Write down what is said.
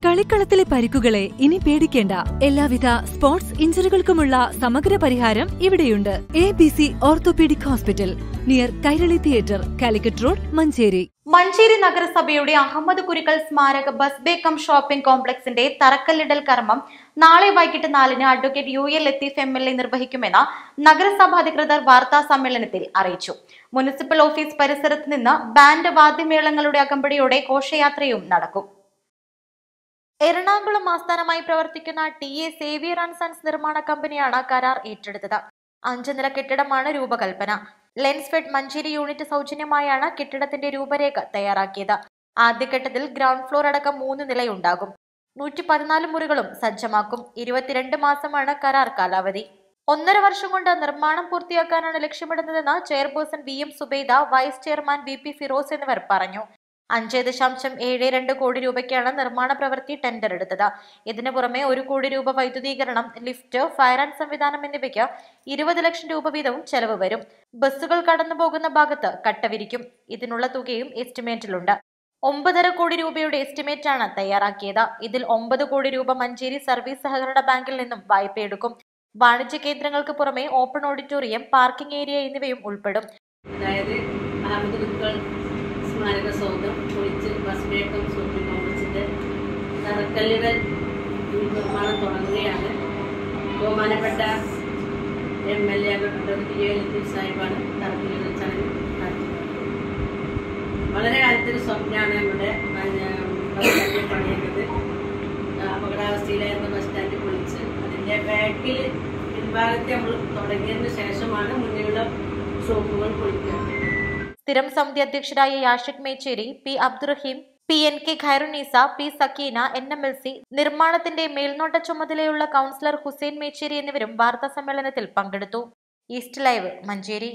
കളിക്കളത്തിലെ പരിക്കുകളെ ഇനി പേടിക്കേണ്ട. എല്ലാവിധ സ്പോർട്സ് ഇഞ്ചുറികൾക്കുമുള്ള സമഗ്ര പരിഹാരം ഇവിടെയുണ്ട്. ABC orthopaedic hospital, near Kairali theatre, Calicut road, Manjeri. Manjeri നഗരസഭയുടെ അഹമ്മദ് കുരിക്കൽ സ്മാരക ബസ് ബേ കം ഷോപ്പിംഗ് കോംപ്ലക്സിന്റെ തറക്കല്ലിടൽ കർമ്മം നാളെ വൈകിട്ട് 4-ന് അഡ്വക്കേറ്റ് UL ലത്തീഫ് MLA നിർവഹിക്കുമെന്ന് നഗരസഭാ അധികൃതർ വാർത്താ സമ്മേളനത്തിൽ അറിയിച്ചു. മുനിസിപ്പൽ ഓഫീസ് പരിസരത്ത് നിന്ന് ബാൻഡ് വാദ്യമേളങ്ങളുടെ അകമ്പടിയോടെ ഘോഷയാത്രയും നടക്കും. എറണാകുളം ആസ്ഥാനമായി പ്രവർത്തിക്കുന്ന TA സേവിയർ ആൻഡ് സൺസ് നിർമ്മാണ കമ്പനിയാണ് കരാർ ഏറ്റെടുത്തത്. 5 നില കെട്ടിടമാണ് രൂപകൽപ്പന. ലെൻസ്ഫെഡ് മഞ്ചേരി യൂണിറ്റ് സൗജന്യമായാണ് കെട്ടിടത്തിന്റെ രൂപരേഖ തയ്യാറാക്കിയത്. ആദ്യഘട്ടത്തിൽ ഗ്രൗണ്ട് ഫ്ലോർ അടക്കം 3 നിലയുണ്ടാകും. 114 മുറികളും സജ്ജമാക്കും. 22 മാസമാണ് കരാർ കാലാവധി. 1.5 വർഷം കൊണ്ട് നിർമ്മാണം പൂർത്തിയാക്കാനാണ് ലക്ഷ്യമിടുന്നതെന്ന് chairperson VM Subaida, vice chairman VP Firoz എന്നിവർ പറഞ്ഞു. 5.72 കോടി രൂപയ്ക്കാണ് നിർമ്മാണ പ്രവൃത്തി ടെൻഡർ എടുത്തത്. ഇതിനു പുറമെ 1 കോടി രൂപ വൈദ്യുതീകരണം, ലിഫ്റ്റ്, ഫയർ ആൻഡ് സംവിധാനം എന്നിവയ്ക്ക് 20 ലക്ഷം രൂപ വീതവും ചെലവ് വരും. ബസ്സുകൾ കടന്നുപോകുന്ന ഭാഗത്ത് കട്ട വിരിക്കും. ഇതിനുള്ള തുകയും എസ്റ്റിമേറ്റിലുണ്ട്. 9.5 കോടി രൂപയുടെ എസ്റ്റിമേറ്റാണ് തയ്യാറാക്കിയത്. ഇതിൽ 9 കോടി രൂപ മഞ്ചേരി സർവീസ് സഹകരണ ബാങ്കിൽ നിന്നും വായ്പയെടുക്കും. വാണിജ്യ കേന്ദ്രങ്ങൾക്ക് പുറമെ ഓപ്പൺ ഓഡിറ്റോറിയം, പാർക്കിംഗ് ഏരിയ എന്നിവയും ഉൾപ്പെടും. സ്മാരക സൗധം പൊളിച്ച് ബസ് ബേ കം ഷോപ്പിംഗ് കോംപ്ലക്സിന്റെ തറക്കല്ലിടൽ നിർമ്മാണം തുടങ്ങുകയാണ്. ബഹുമാനപ്പെട്ട MLA UL ലത്തീഫ് സാഹിബാണ് തറക്കല്ലിടൽ ചടങ്ങ് നടത്തുന്നത്. വളരെ കാലത്തൊരു സ്വപ്നമാണ് നമ്മുടെ ബസ് സ്റ്റാൻഡിൽ പണിയുന്നത്. അപകടാവസ്ഥയിലായിരുന്ന ബസ് സ്റ്റാൻഡ് പൊളിച്ച് അതിന്റെ ബാക്കിൽ പിൻഭാഗത്തെ നമ്മൾ തുടങ്ങിയതിനു ശേഷമാണ് മുന്നിലുള്ള ഷോപ്പുകൾ പൊളിക്കുക. സ്ഥിരം സമിതി അധ്യക്ഷരായ Yashiq Mecheri, P Abdurahim, PNK Khairunnisa, P Sakeena, NMLC, നിർമ്മാണത്തിന്റെ മേൽനോട്ട ചുമതലയുള്ള കൗൺസിലർ ഹുസൈൻ മേച്ചേരി എന്നിവരും വാർത്താ സമ്മേളനത്തിൽ പങ്കെടുത്തു. East live, Manjeri.